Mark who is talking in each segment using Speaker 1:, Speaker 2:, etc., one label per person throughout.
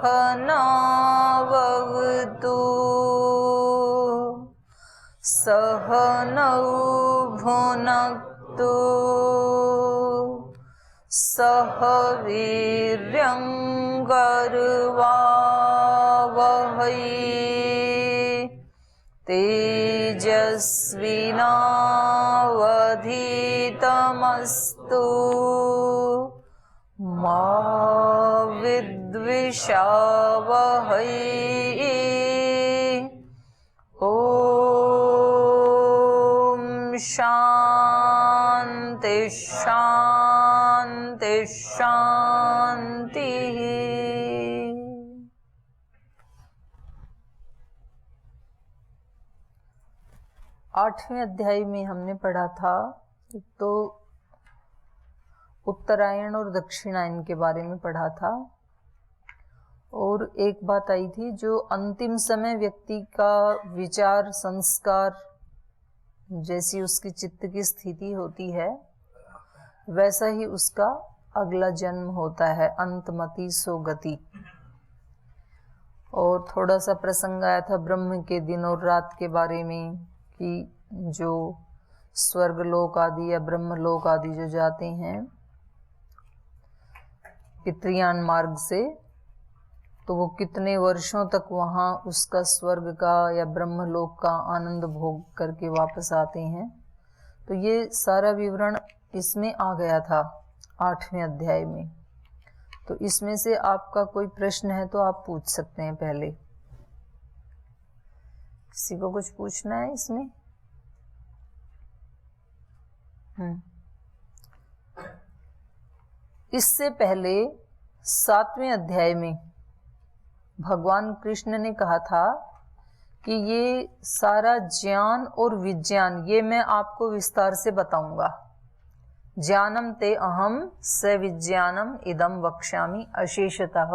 Speaker 1: सहनावतु सहनौ भुनक्तु सह वीर्यं करवावहै तेजस्विनावधीतमस्तु मा विद्विषावहै। ॐ शान्ति शान्ति शान्तिः। आठवें अध्याय में हमने पढ़ा था तो उत्तरायण और दक्षिणायन के बारे में पढ़ा था, और एक बात आई थी जो अंतिम समय व्यक्ति का विचार संस्कार जैसी उसकी चित्त की स्थिति होती है वैसा ही उसका अगला जन्म होता है, अंतमति सो गति। और थोड़ा सा प्रसंग आया था ब्रह्म के दिन और रात के बारे में कि जो स्वर्ग लोक आदि या ब्रह्म लोक आदि जो जाते हैं पितृयान मार्ग से, तो वो कितने वर्षों तक वहाँ उसका स्वर्ग का या ब्रह्मलोक का आनंद भोग करके वापस आते हैं। तो ये सारा विवरण इसमें आ गया था आठवें अध्याय में। तो इसमें से आपका कोई प्रश्न है तो आप पूछ सकते हैं। पहले किसी को कुछ पूछना है इसमें? इससे पहले 7वें अध्याय में भगवान कृष्ण ने कहा था कि ये सारा ज्ञान और विज्ञान ये मैं आपको विस्तार से बताऊंगा। ज्ञानम ते अहम स विज्ञानम इदम वक्ष्यामि अशेषतः।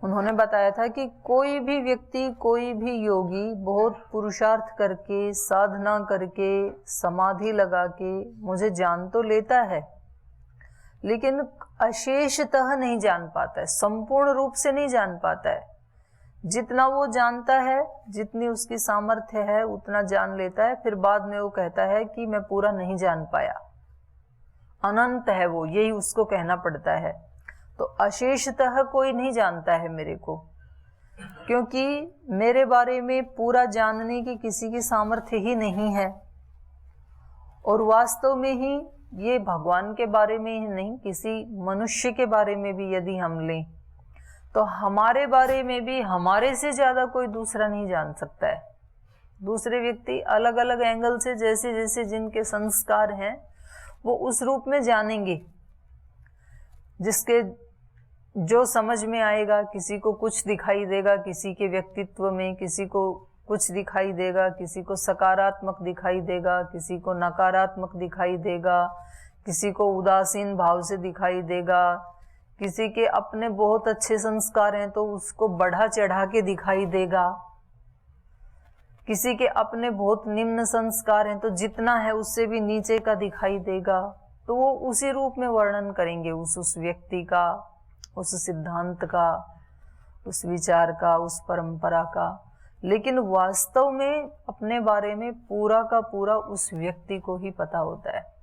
Speaker 1: उन्होंने बताया था कि कोई भी व्यक्ति, कोई भी योगी बहुत पुरुषार्थ करके, साधना करके, समाधि लगा के मुझे जान तो लेता है, लेकिन अशेषतः नहीं जान पाता है, संपूर्ण रूप से नहीं जान पाता है। जितना वो जानता है, जितनी उसकी सामर्थ्य है उतना जान लेता है, फिर बाद में वो कहता है कि मैं पूरा नहीं जान पाया। अनंत है वो, यही उसको कहना पड़ता है। तो अशेषतः कोई नहीं जानता है मेरे को, क्योंकि मेरे बारे में पूरा जानने की किसी की सामर्थ्य ही नहीं है। और वास्तव में ही ये भगवान के बारे में ही नहीं, किसी मनुष्य के बारे में भी यदि हम लें तो हमारे बारे में भी हमारे से ज्यादा कोई दूसरा नहीं जान सकता है। दूसरे व्यक्ति अलग अलग एंगल से जैसे जैसे जिनके संस्कार हैं वो उस रूप में जानेंगे, जिसके जो समझ में आएगा। किसी को कुछ दिखाई देगा किसी के व्यक्तित्व में, किसी को कुछ दिखाई देगा, किसी को सकारात्मक दिखाई देगा, किसी को नकारात्मक दिखाई देगा, किसी को उदासीन भाव से दिखाई देगा, किसी के अपने बहुत अच्छे संस्कार हैं तो उसको बढ़ा चढ़ा के दिखाई देगा, किसी के अपने बहुत निम्न संस्कार हैं तो जितना है उससे भी नीचे का दिखाई देगा। तो वो उसी रूप में वर्णन करेंगे उस व्यक्ति का, उस सिद्धांत का, उस विचार का, उस परंपरा का। लेकिन वास्तव में अपने बारे में पूरा का पूरा उस व्यक्ति को ही पता होता है।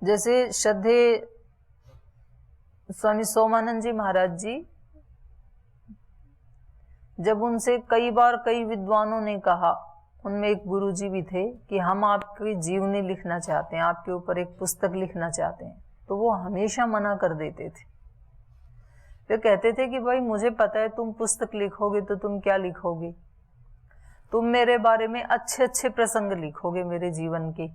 Speaker 1: जैसे श्रद्धे स्वामी सोमानंद जी महाराज जी, जब उनसे कई बार कई विद्वानों ने कहा, उनमें एक गुरु जी भी थे, कि हम आपकी जीवनी लिखना चाहते हैं, आपके ऊपर एक पुस्तक लिखना चाहते हैं, तो वो हमेशा मना कर देते थे। वे कहते थे कि भाई मुझे पता है तुम पुस्तक लिखोगे तो तुम क्या लिखोगे, तुम मेरे बारे में अच्छे अच्छे प्रसंग लिखोगे मेरे जीवन के,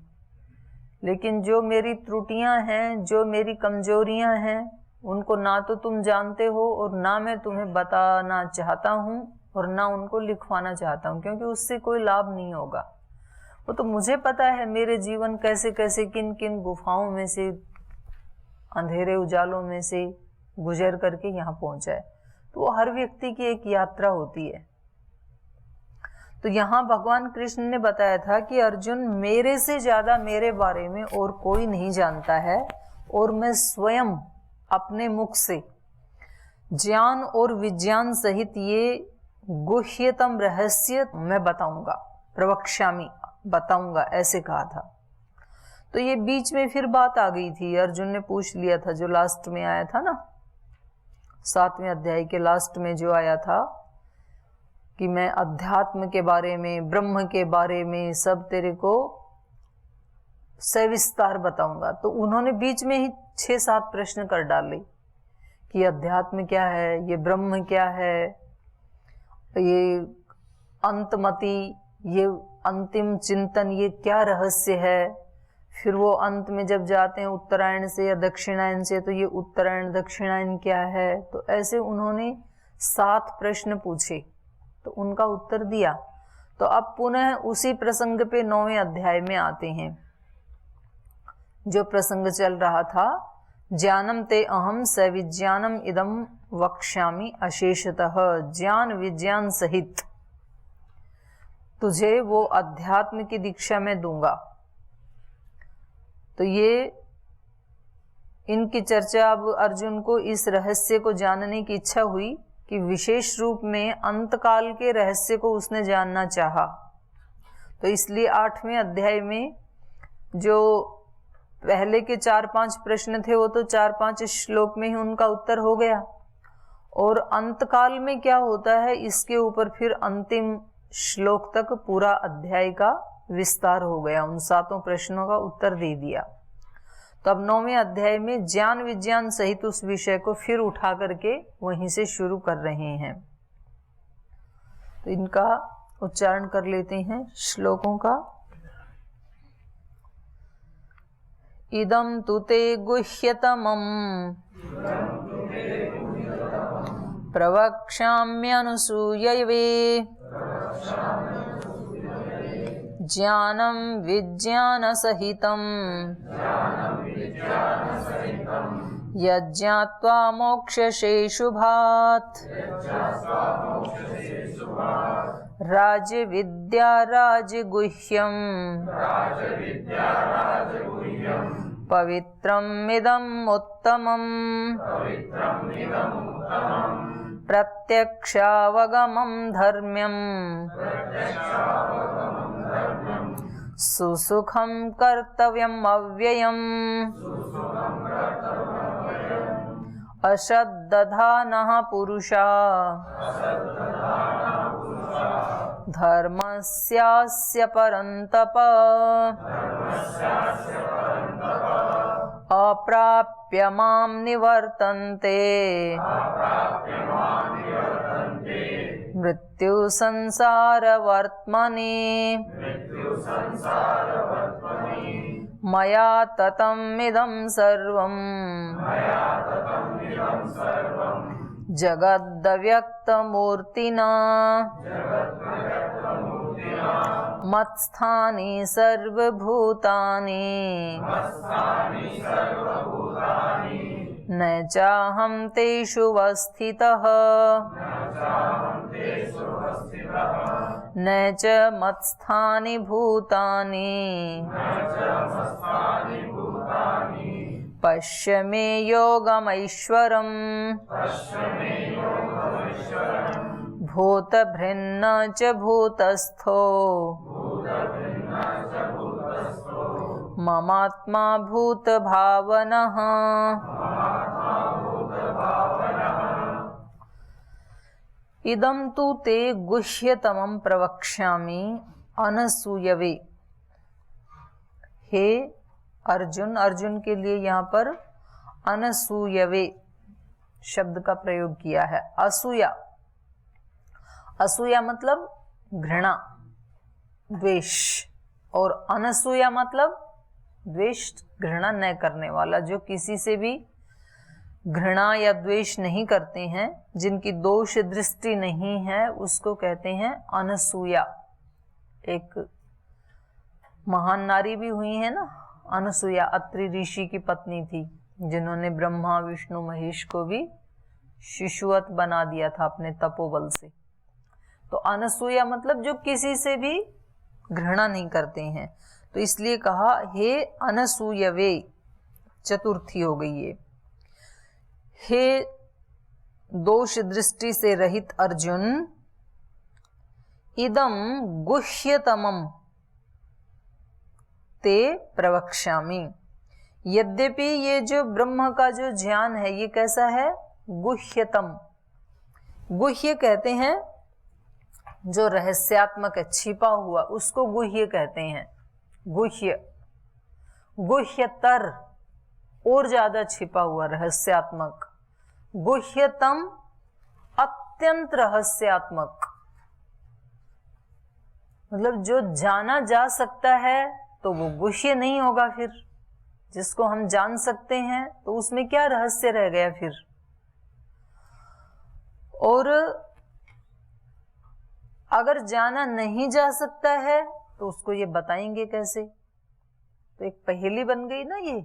Speaker 1: लेकिन जो मेरी त्रुटियां हैं, जो मेरी कमजोरियां हैं, उनको ना तो तुम जानते हो और ना मैं तुम्हें बताना चाहता हूँ और ना उनको लिखवाना चाहता हूँ, क्योंकि उससे कोई लाभ नहीं होगा। वो तो मुझे पता है मेरे जीवन कैसे कैसे किन किन गुफाओं में से, अंधेरे उजालों में से गुजर करके यहाँ पहुंचा है। तो वो हर व्यक्ति की एक यात्रा होती है। तो यहाँ भगवान कृष्ण ने बताया था कि अर्जुन, मेरे से ज्यादा मेरे बारे में और कोई नहीं जानता है, और मैं स्वयं अपने मुख से ज्ञान और विज्ञान सहित ये गुह्यतम रहस्य मैं बताऊंगा, प्रवक्ष्यामि बताऊंगा, ऐसे कहा था। तो ये बीच में फिर बात आ गई थी, अर्जुन ने पूछ लिया था, जो लास्ट में आया था ना, 7वें अध्याय के लास्ट में जो आया था कि मैं अध्यात्म के बारे में, ब्रह्म के बारे में सब तेरे को सविस्तार बताऊंगा। तो उन्होंने बीच में ही 6-7 प्रश्न कर डाले कि अध्यात्म क्या है, ये ब्रह्म क्या है, ये अंतमति, ये अंतिम चिंतन, ये क्या रहस्य है। फिर वो अंत में जब जाते हैं उत्तरायण से या दक्षिणायन से, तो ये उत्तरायण दक्षिणायन क्या है। तो ऐसे उन्होंने 7 प्रश्न पूछे, तो उनका उत्तर दिया। तो अब पुनः उसी प्रसंग पे 9वें अध्याय में आते हैं। जो प्रसंग चल रहा था, ज्ञानम ते अहम सविज्ञानम इदम वक्ष्यामि अशेषतः, ज्ञान विज्ञान सहित तुझे वो अध्यात्म की दीक्षा में दूंगा। तो ये इनकी चर्चा, अब अर्जुन को इस रहस्य को जानने की इच्छा हुई कि विशेष रूप में अंतकाल के रहस्य को उसने जानना चाहा। तो इसलिए 8वें अध्याय में जो पहले के 4-5 प्रश्न थे, वो तो 4-5 श्लोक में ही उनका उत्तर हो गया। और अंतकाल में क्या होता है, इसके ऊपर फिर अंतिम श्लोक तक पूरा अध्याय का विस्तार हो गया, उन 7 प्रश्नों का उत्तर दे दिया। तो अब 9वें अध्याय में ज्ञान विज्ञान सहित उस विषय को फिर उठा करके वहीं से शुरू कर रहे हैं। तो इनका उच्चारण कर लेते हैं श्लोकों का। इदं तु ते गुह्यतमं प्रवक्ष्याम्यनुसूयवे ज्ञानं विज्ञानसहितं यज्ञात्वा मोक्ष्यसे शुभात्। राजविद्या राजगुह्यम् पवित्रमिदम् उत्तमम् प्रत्यक्षावगमं धर्म्यम् सुसुखं कर्तव्यम् अव्ययम् अश्रद्धानः पुरुषा धर्मस्यास्य परन्तप अप्राप्य मां निवर्तन्ते मृत्यु संसारवर्त्मनि मया ततम् इदं सर्वम् जगद्व्यक्तमूर्तिना मत्स्थानि सर्वभूतानि न चाहं तेषु वस्थितः न च मत्स्थानि भूतानि पश्य मे योगमैश्वरम् भूतभृन्न च भूतस्थो ममात्मा भूतभावनः। इदं तु ते गुह्यतमं प्रवक्ष्यामि अनसूयवे। हे अर्जुन, अर्जुन के लिए यहाँ पर अनसूयवे शब्द का प्रयोग किया है। असूया, असूया मतलब घृणा, द्वेष, और अनसूया मतलब द्वेष घृणा न करने वाला, जो किसी से भी घृणा या द्वेष नहीं करते हैं, जिनकी दोष दृष्टि नहीं है, उसको कहते हैं अनसूया। एक महान नारी भी हुई है ना, अनसूया, अत्रि ऋषि की पत्नी थी, जिन्होंने ब्रह्मा विष्णु महेश को भी शिशुवत बना दिया था अपने तपोबल से। तो अनसूया मतलब जो किसी से भी घृणा नहीं करते हैं। तो इसलिए कहा हे अनसूयवे, चतुर्थी हो गई ये। हे दोष दृष्टि से रहित अर्जुन, इदम गुह्यतमम ते प्रवक्ष्यामि। यद्यपि ये जो ब्रह्म का जो ज्ञान है ये कैसा है? गुह्यतम। गुह्य कहते हैं जो रहस्यात्मक है, छिपा हुआ, उसको गुह्य कहते हैं। गुह्य, गुह्यतर, और ज्यादा छिपा हुआ, रहस्यात्मक। गुह्यतम, अत्यंत रहस्यात्मक। मतलब जो जाना जा सकता है तो वो गुह्य नहीं होगा। फिर जिसको हम जान सकते हैं तो उसमें क्या रहस्य रह गया फिर? और अगर जाना नहीं जा सकता है तो उसको ये बताएंगे कैसे? तो एक पहेली बन गई ना ये।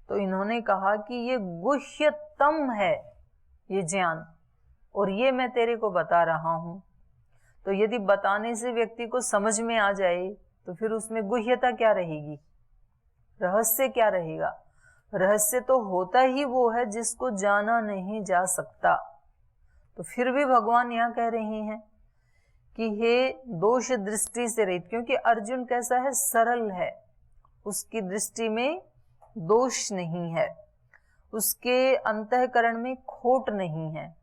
Speaker 1: तो इन्होंने कहा कि ये गुह्यतम है ये ज्ञान, और ये मैं तेरे को बता रहा हूं। तो यदि बताने से व्यक्ति को समझ में आ जाए तो फिर उसमें गुह्यता क्या रहेगी? रहस्य क्या रहेगा? रहस्य तो होता ही वो है जिसको जाना नहीं जा सकता। तो फिर भी भगवान यहाँ कह रहे हैं कि हे दोष दृष्टि से रहित, क्योंकि अर्जुन कैसा है? सरल है, उसकी दृष्टि में दोष नहीं है, उसके अंतःकरण में खोट नहीं है,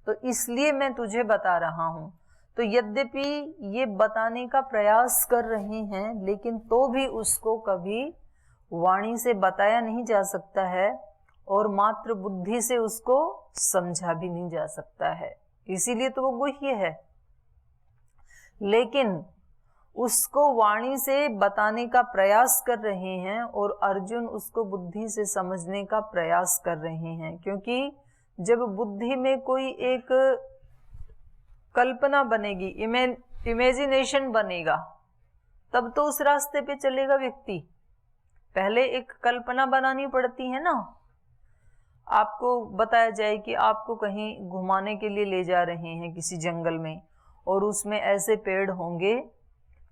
Speaker 1: तो इसलिए मैं तुझे बता रहा हूं। तो यद्यपि ये बताने का प्रयास कर रहे हैं, लेकिन तो भी उसको कभी वाणी से बताया नहीं जा सकता है और मात्र बुद्धि से उसको समझा भी नहीं जा सकता है, इसीलिए तो वो गुह्य है। लेकिन उसको वाणी से बताने का प्रयास कर रहे हैं और अर्जुन उसको बुद्धि से समझने का प्रयास कर रहे हैं, क्योंकि जब बुद्धि में कोई एक कल्पना बनेगी, इमेजिनेशन बनेगा, तब तो उस रास्ते पे चलेगा व्यक्ति। पहले एक कल्पना बनानी पड़ती है ना। आपको बताया जाए कि आपको कहीं घुमाने के लिए ले जा रहे हैं किसी जंगल में, और उसमें ऐसे पेड़ होंगे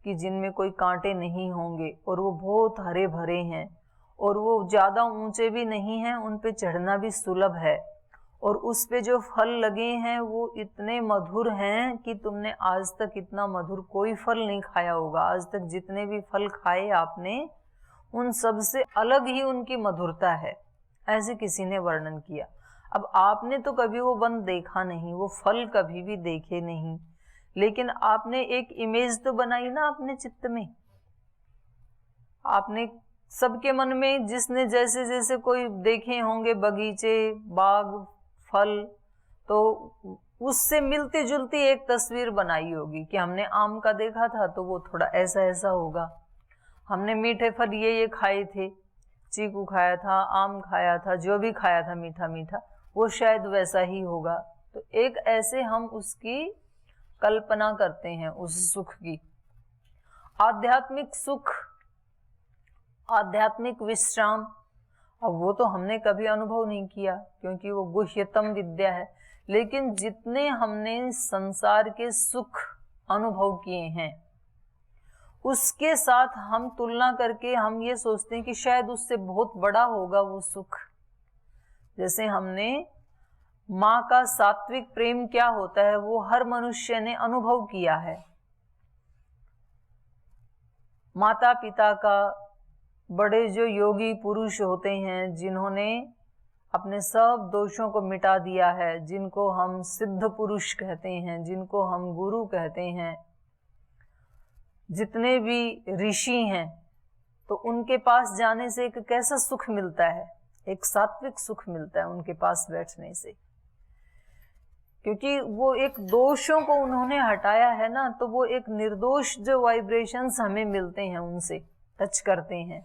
Speaker 1: कि जिनमें कोई कांटे नहीं होंगे और वो बहुत हरे भरे हैं और वो ज़्यादा ऊंचे भी नहीं हैं, उन पे चढ़ना भी सुलभ है, और उस पे जो फल लगे हैं वो इतने मधुर हैं कि तुमने आज तक इतना मधुर कोई फल नहीं खाया होगा। आज तक जितने भी फल खाए आपने, उन सब से अलग ही उनकी मधुरता है, ऐसे किसी ने वर्णन किया। अब आपने तो कभी वो वन देखा नहीं, वो फल कभी भी देखे नहीं, लेकिन आपने एक इमेज तो बनाई ना अपने चित्त में। आपने सबके मन में, जिसने जैसे जैसे कोई देखे होंगे बगीचे, बाग, फल, तो उससे मिलती जुलती एक तस्वीर बनाई होगी कि हमने आम का देखा था तो वो थोड़ा ऐसा ऐसा होगा, हमने मीठे फल ये खाए थे, चीकू खाया था, आम खाया था, जो भी खाया था मीठा मीठा, वो शायद वैसा ही होगा। तो एक ऐसे हम उसकी कल्पना करते हैं उस सुख की। आध्यात्मिक सुख, आध्यात्मिक विश्राम, अब वो तो हमने कभी अनुभव नहीं किया क्योंकि वो गुह्यतम विद्या है। लेकिन जितने हमने संसार के सुख अनुभव किए हैं उसके साथ हम तुलना करके हम ये सोचते हैं कि शायद उससे बहुत बड़ा होगा वो सुख। जैसे हमने माँ का सात्विक प्रेम क्या होता है वो हर मनुष्य ने अनुभव किया है। माता पिता का, बड़े जो योगी पुरुष होते हैं जिन्होंने अपने सब दोषों को मिटा दिया है, जिनको हम सिद्ध पुरुष कहते हैं, जिनको हम गुरु कहते हैं, जितने भी ऋषि हैं, तो उनके पास जाने से एक कैसा सुख मिलता है? एक सात्विक सुख मिलता है उनके पास बैठने से, क्योंकि वो एक दोषों को उन्होंने हटाया है ना, तो वो एक निर्दोष जो वाइब्रेशंस हमें मिलते हैं उनसे टच करते हैं,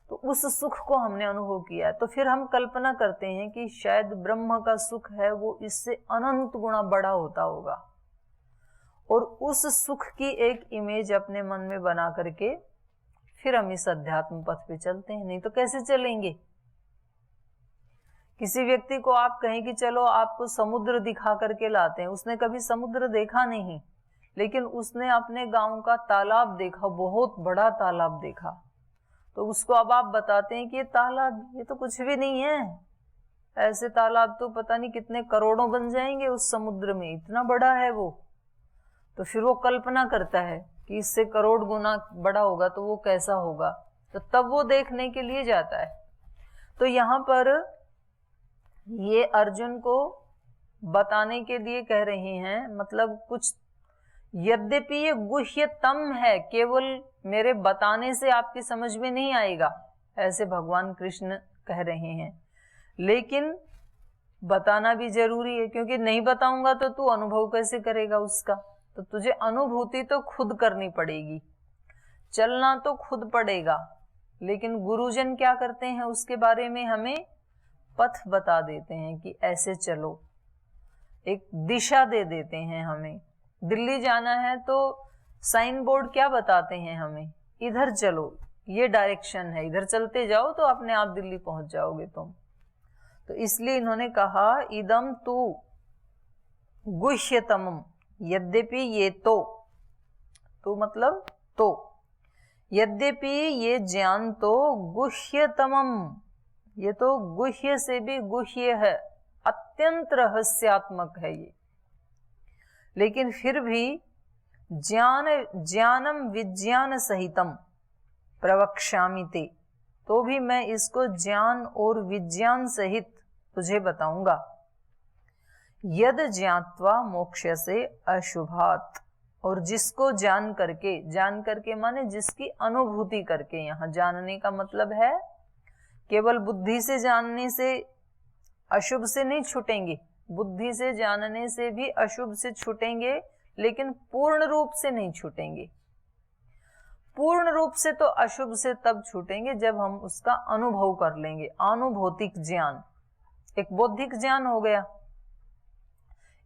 Speaker 1: तो उस सुख को हमने अनुभव किया है। तो फिर हम कल्पना करते हैं कि शायद ब्रह्म का सुख है वो इससे अनंत गुना बड़ा होता होगा, और उस सुख की एक इमेज अपने मन में बना करके फिर हम इस अध्यात्म पथ पे चलते हैं। नहीं तो कैसे चलेंगे? किसी व्यक्ति को आप कहें कि चलो आपको समुद्र दिखा करके लाते हैं, उसने कभी समुद्र देखा नहीं, लेकिन उसने अपने गांव का तालाब देखा, बहुत बड़ा तालाब देखा, तो उसको अब आप बताते हैं कि ये तालाब, ये तो कुछ भी नहीं है, ऐसे तालाब तो पता नहीं कितने करोड़ों बन जाएंगे उस समुद्र में, इतना बड़ा है वो। तो फिर वो कल्पना करता है कि इससे करोड़ गुना बड़ा होगा तो वो कैसा होगा, तो तब वो देखने के लिए जाता है। तो यहाँ पर ये अर्जुन को बताने के लिए कह रहे हैं, मतलब कुछ, यद्यपि ये गुह्यतम है, केवल मेरे बताने से आपकी समझ में नहीं आएगा, ऐसे भगवान कृष्ण कह रहे हैं, लेकिन बताना भी जरूरी है, क्योंकि नहीं बताऊंगा तो तू अनुभव कैसे करेगा उसका। तो तुझे अनुभूति तो खुद करनी पड़ेगी, चलना तो खुद पड़ेगा, लेकिन गुरुजन क्या करते हैं, उसके बारे में हमें पथ बता देते हैं कि ऐसे चलो, एक दिशा दे देते हैं हमें। दिल्ली जाना है तो साइन बोर्ड क्या बताते हैं हमें, इधर चलो, ये डायरेक्शन है, इधर चलते जाओ तो अपने आप दिल्ली पहुंच जाओगे तुम। तो इसलिए इन्होंने कहा इदम तू गुह्यतमम, यद्यपि ये तो मतलब तो, यद्यपि ये ज्ञान तो गुह्यतमम, ये तो गुह्य से भी गुह्य है, अत्यंत रहस्यात्मक है ये, लेकिन फिर भी ज्ञानम विज्ञान सहितम प्रवक्ष्यामि ते, तो भी मैं इसको ज्ञान और विज्ञान सहित तुझे बताऊंगा। यद ज्ञात्वा मोक्ष से अशुभात, और जिसको जान करके माने जिसकी अनुभूति करके, यहाँ जानने का मतलब है केवल बुद्धि से जानने से अशुभ से नहीं छूटेंगे, बुद्धि से जानने से भी अशुभ से छूटेंगे, लेकिन पूर्ण रूप से नहीं छूटेंगे। पूर्ण रूप से तो अशुभ से तब छूटेंगे जब हम उसका अनुभव कर लेंगे। अनुभौतिक ज्ञान, एक बौद्धिक ज्ञान हो गया,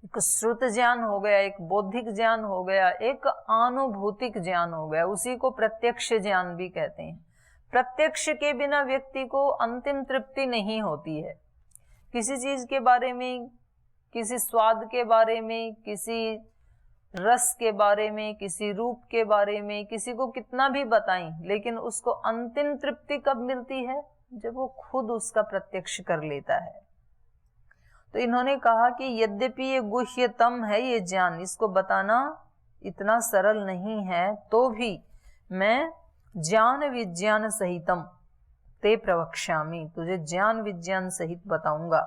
Speaker 1: एक श्रुत ज्ञान हो गया, एक बौद्धिक ज्ञान हो गया, एक अनुभूतिक ज्ञान हो गया, उसी को प्रत्यक्ष ज्ञान भी कहते हैं। प्रत्यक्ष के बिना व्यक्ति को अंतिम तृप्ति नहीं होती है। किसी चीज के बारे में, किसी स्वाद के बारे में, किसी रस के बारे में, किसी रूप के बारे में किसी को कितना भी बताएं, लेकिन उसको अंतिम तृप्ति कब मिलती है, जब वो खुद उसका प्रत्यक्ष कर लेता है। तो इन्होंने कहा कि यद्यपि ये गुह्यतम है ये ज्ञान, इसको बताना इतना सरल नहीं है, तो भी मैं ज्ञान विज्ञान सहितम ते प्रवक्ष्यामि, तुझे ज्ञान विज्ञान सहित बताऊंगा,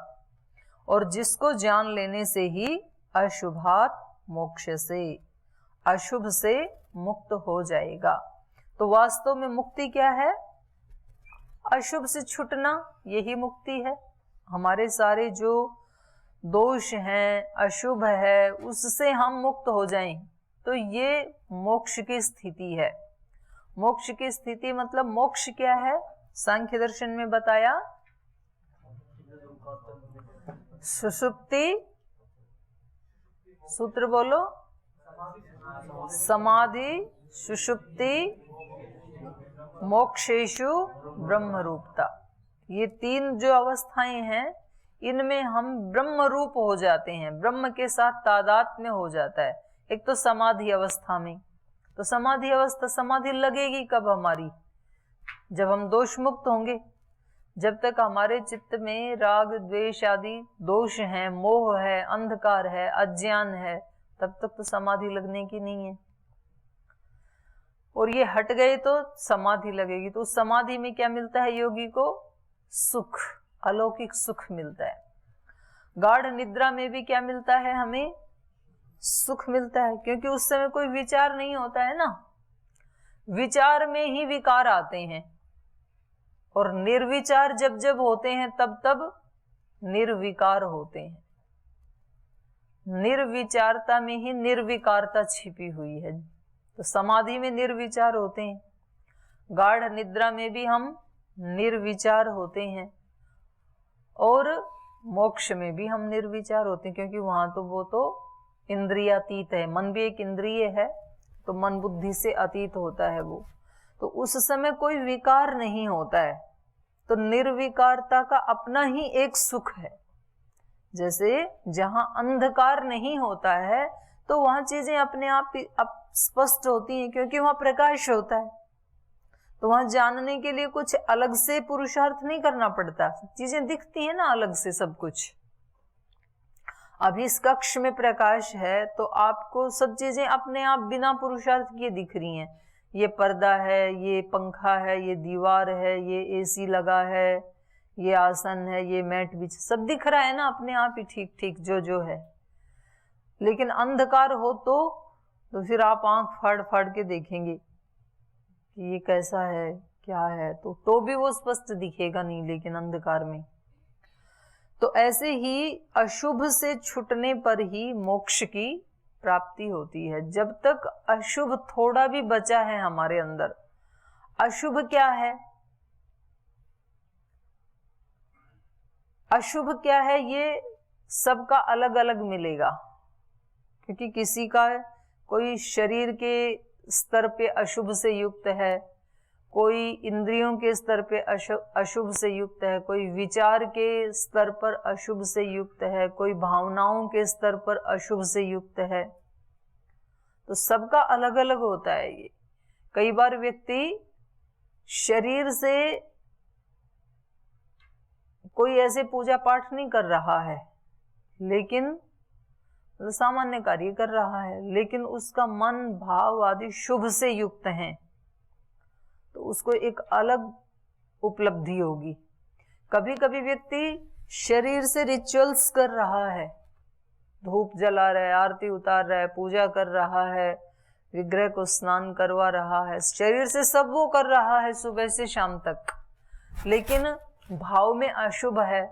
Speaker 1: और जिसको जान लेने से ही अशुभात मोक्ष से, अशुभ से मुक्त हो जाएगा। तो वास्तव में मुक्ति क्या है, अशुभ से छूटना, यही मुक्ति है। हमारे सारे जो दोष हैं, अशुभ है, उससे हम मुक्त हो जाएं, तो ये मोक्ष की स्थिति है। मोक्ष की स्थिति मतलब मोक्ष क्या है, सांख्य दर्शन में बताया, सुषुप्ति, सूत्र बोलो, समाधि, सुषुप्ति, मोक्षेषु ब्रह्म रूपता, ये तीन जो अवस्थाएं हैं, इनमें हम ब्रह्म रूप हो जाते हैं, ब्रह्म के साथ तादात्म्य हो जाता है। एक तो समाधि अवस्था में, तो समाधि अवस्था, समाधि लगेगी कब हमारी, जब हम दोष मुक्त होंगे। जब तक हमारे चित्त में राग द्वेष आदि दोष हैं, मोह है, अंधकार है, अज्ञान है, तब तक तो समाधि लगने की नहीं है। और ये हट गए तो समाधि लगेगी। तो उस समाधि में क्या मिलता है योगी को, सुख, अलौकिक सुख मिलता है। गाढ़ निद्रा में भी क्या मिलता है हमें, सुख मिलता है, क्योंकि उस समय कोई विचार नहीं होता है ना, विचार में ही विकार आते हैं, और निर्विचार जब जब होते हैं तब तब निर्विकार होते हैं। निर्विचारता में ही निर्विकारता छिपी हुई है। तो समाधि में निर्विचार होते हैं, गाढ़ निद्रा में भी हम निर्विचार होते हैं, और मोक्ष में भी हम निर्विचार होते हैं, क्योंकि वहां तो वो तो इंद्रियातीत है। मन भी एक इंद्रिय है, तो मन बुद्धि से अतीत होता है वो, तो उस समय कोई विकार नहीं होता है। तो निर्विकारता का अपना ही एक सुख है। जैसे जहां अंधकार नहीं होता है तो वहां चीजें अपने आप स्पष्ट होती हैं, क्योंकि वहां प्रकाश होता है। तो वहां जानने के लिए कुछ अलग से पुरुषार्थ नहीं करना पड़ता, चीजें दिखती हैं ना अलग से सब कुछ। अभी इस कक्ष में प्रकाश है तो आपको सब चीजें अपने आप बिना पुरुषार्थ किए दिख रही हैं। ये पर्दा है, ये पंखा है, ये दीवार है, ये एसी लगा है, ये आसन है, ये मैट बिछ, सब दिख रहा है ना अपने आप ही ठीक ठीक जो जो है। लेकिन अंधकार हो तो फिर आप आंख फाड़ फाड़ के देखेंगे कि ये कैसा है, क्या है, तो भी वो स्पष्ट दिखेगा नहीं, लेकिन अंधकार में। तो ऐसे ही अशुभ से छूटने पर ही मोक्ष की प्राप्ति होती है। जब तक अशुभ थोड़ा भी बचा है हमारे अंदर, अशुभ क्या है, अशुभ क्या है, ये सबका अलग अलग मिलेगा। क्योंकि किसी का कोई शरीर के स्तर पे अशुभ से युक्त है, कोई इंद्रियों के स्तर पे अशुभ से युक्त है, कोई विचार के स्तर पर अशुभ से युक्त है, कोई भावनाओं के स्तर पर अशुभ से युक्त है। तो सबका अलग अलग होता है ये। कई बार व्यक्ति शरीर से कोई ऐसे पूजा पाठ नहीं कर रहा है, लेकिन सामान्य कार्य कर रहा है, लेकिन उसका मन भाव आदि शुभ से युक्त हैं, तो उसको एक अलग उपलब्धि होगी। कभी कभी व्यक्ति शरीर से रिचुअल्स कर रहा है, धूप जला रहा है, आरती उतार रहा है, पूजा कर रहा है, विग्रह को स्नान करवा रहा है, शरीर से सब वो कर रहा है सुबह से शाम तक, लेकिन भाव में अशुभ है,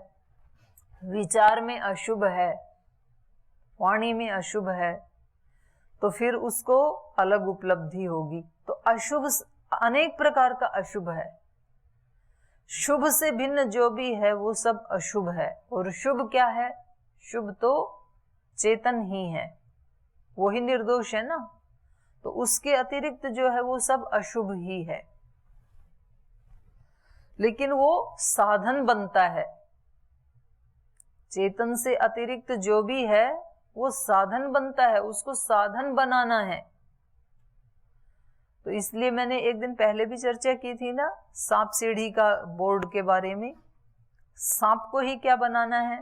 Speaker 1: विचार में अशुभ है, वाणी में अशुभ है, तो फिर उसको अलग उपलब्धि होगी। तो अशुभ अनेक प्रकार का अशुभ है, शुभ से भिन्न जो भी है वो सब अशुभ है। और शुभ क्या है, शुभ तो चेतन ही है, वो ही निर्दोष है ना, तो उसके अतिरिक्त जो है वो सब अशुभ ही है। लेकिन वो साधन बनता है, चेतन से अतिरिक्त जो भी है वो साधन बनता है, उसको साधन बनाना है। तो इसलिए मैंने एक दिन पहले भी चर्चा की थी ना सांप सीढ़ी का बोर्ड के बारे में। सांप को ही क्या बनाना है,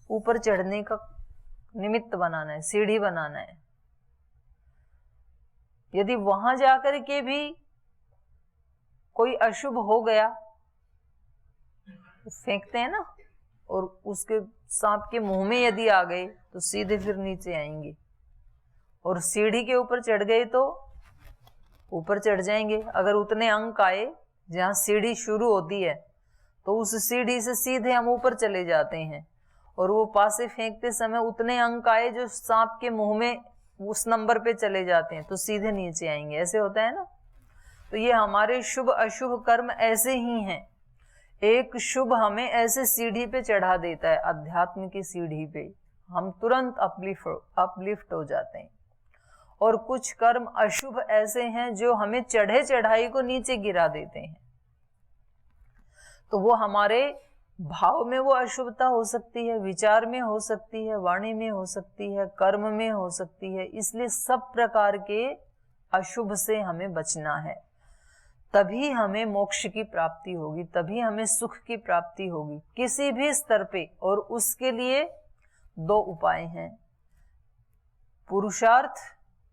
Speaker 1: ऊपर चढ़ने का निमित्त बनाना है, सीढ़ी बनाना है। यदि वहां जाकर के भी कोई अशुभ हो गया तो फेंकते हैं ना, और उसके सांप के मुंह में यदि आ गए तो सीधे फिर नीचे आएंगे, और सीढ़ी के ऊपर चढ़ गए तो ऊपर चढ़ जाएंगे। अगर उतने अंक आए जहां सीढ़ी शुरू होती है तो उस सीढ़ी से सीधे हम ऊपर चले जाते हैं, और वो पासे फेंकते समय उतने अंक आए जो सांप के मुंह में उस नंबर पे चले जाते हैं तो सीधे नीचे आएंगे। ऐसे होता है ना। तो ये हमारे शुभ अशुभ कर्म ऐसे ही हैं। एक शुभ हमें ऐसे सीढ़ी पे चढ़ा देता है, अध्यात्म की सीढ़ी पे, हम तुरंत अपलिफ्ट हो जाते हैं। और कुछ कर्म अशुभ ऐसे हैं जो हमें चढ़े चढ़ाई को नीचे गिरा देते हैं। तो वो हमारे भाव में वो अशुभता हो सकती है, विचार में हो सकती है, वाणी में हो सकती है, कर्म में हो सकती है। इसलिए सब प्रकार के अशुभ से हमें बचना है, तभी हमें मोक्ष की प्राप्ति होगी, तभी हमें सुख की प्राप्ति होगी किसी भी स्तर पे। और उसके लिए दो उपाय हैं, पुरुषार्थ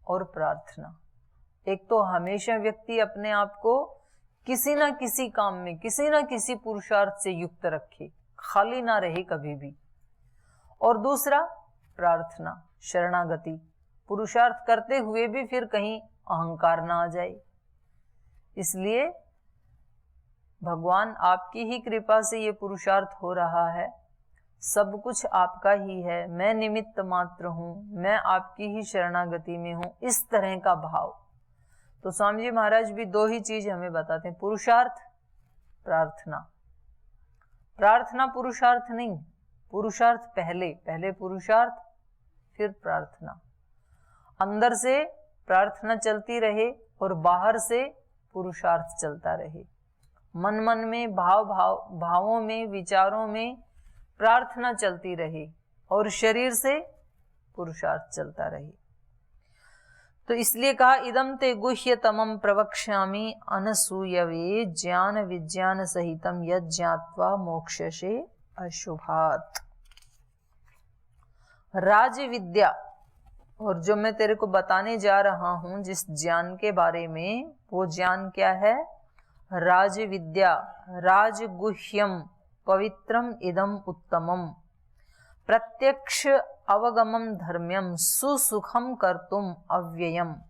Speaker 1: और प्रार्थना। एक तो हमेशा व्यक्ति अपने आप को किसी ना किसी काम में, किसी ना किसी पुरुषार्थ से युक्त रखे, खाली ना रहे कभी भी। और दूसरा प्रार्थना, शरणागति, पुरुषार्थ करते हुए भी फिर कहीं अहंकार ना आ जाए। इसलिए भगवान आपकी ही कृपा से ये पुरुषार्थ हो रहा है, सब कुछ आपका ही है, मैं निमित्त मात्र हूं, मैं आपकी ही शरणागति में हूं, इस तरह का भाव। तो स्वामी जी महाराज भी दो ही चीज हमें बताते हैं, पुरुषार्थ, प्रार्थना। प्रार्थना पुरुषार्थ नहीं, पुरुषार्थ पहले, पहले पुरुषार्थ फिर प्रार्थना। अंदर से प्रार्थना चलती रहे और बाहर से पुरुषार्थ चलता रहे। मन मन में, भावों में, विचारों में प्रार्थना चलती रहे और शरीर से पुरुषार्थ चलता रहे। तो इसलिए कहा इदम ते गुह्यतमं प्रवक्ष्यामि अनसूयवे ज्ञान विज्ञान सहितम यद ज्ञात्वा मोक्षसे अशुभात्। राज विद्या, और जो मैं तेरे को बताने जा रहा हूं जिस ज्ञान के बारे में, वो ज्ञान क्या है? राज विद्या। राजगुह्यम पवित्रम इदम उत्तमम प्रत्यक्ष अवगमम धर्म्यम सुसुखम कर्तुम अव्ययम।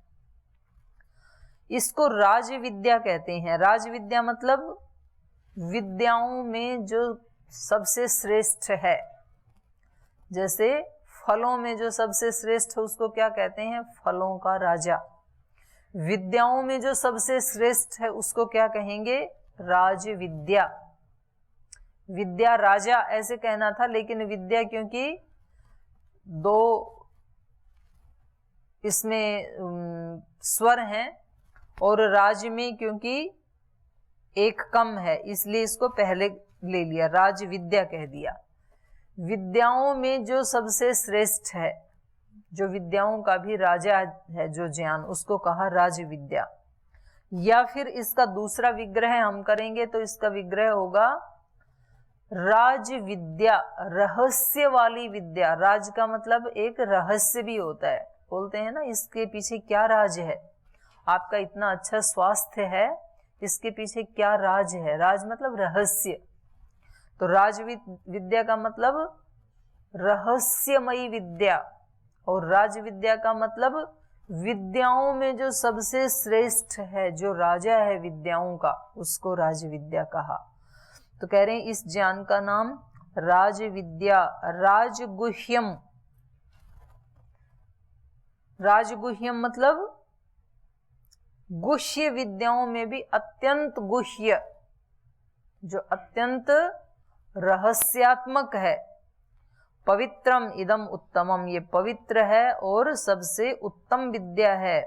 Speaker 1: इसको राज विद्या कहते हैं। राज विद्या मतलब विद्याओं में जो सबसे श्रेष्ठ है। जैसे फलों में जो सबसे श्रेष्ठ है उसको क्या कहते हैं? फलों का राजा। विद्याओं में जो सबसे श्रेष्ठ है उसको क्या कहेंगे? राज विद्या। विद्या राजा ऐसे कहना था, लेकिन विद्या क्योंकि दो इसमें स्वर हैं और राज में क्योंकि एक कम है, इसलिए इसको पहले ले लिया, राज विद्या कह दिया। विद्याओं में जो सबसे श्रेष्ठ है, जो विद्याओं का भी राजा है, जो ज्ञान, उसको कहा राज विद्या। या फिर इसका दूसरा विग्रह हम करेंगे तो इसका विग्रह होगा राज विद्या, रहस्य वाली विद्या। राज का मतलब एक रहस्य भी होता है, बोलते हैं ना इसके पीछे क्या राज है। आपका इतना अच्छा स्वास्थ्य है, इसके पीछे क्या राज है? राज मतलब रहस्य। तो राज विद्या का मतलब रहस्यमयी विद्या, और राज विद्या का मतलब विद्याओं में जो सबसे श्रेष्ठ है, जो राजा है विद्याओं का, उसको राज विद्या कहा। तो कह रहे हैं इस ज्ञान का नाम राज विद्या। राजगुह्यम, राजगुह्यम मतलब गुह्य विद्याओं में भी अत्यंत गुह्य, जो अत्यंत रहस्यात्मक है। पवित्रम इदम उत्तमम, ये पवित्र है और सबसे उत्तम विद्या है।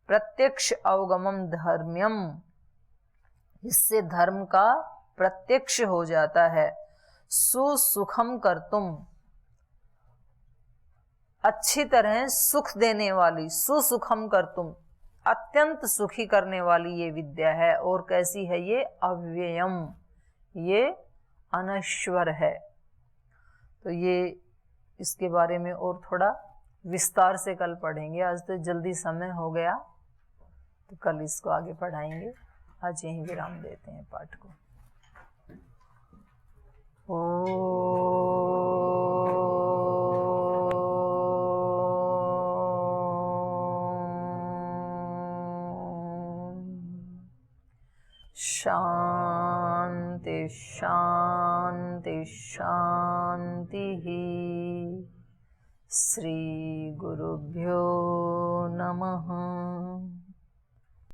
Speaker 1: प्रत्यक्ष अवगमम धर्म्यम, इससे धर्म का प्रत्यक्ष हो जाता है। सुसुखम कर्तुम, अच्छी तरह सुख देने वाली। सुसुखम कर्तुम, अत्यंत सुखी करने वाली ये विद्या है। और कैसी है ये? अव्ययम, ये अनश्वर है। तो ये इसके बारे में और थोड़ा विस्तार से कल पढ़ेंगे। आज तो जल्दी समय हो गया, तो कल इसको आगे पढ़ाएंगे। आज यहीं विराम देते हैं पाठ को। शांति शांति शांति। श्री गुरुभ्यो नमः।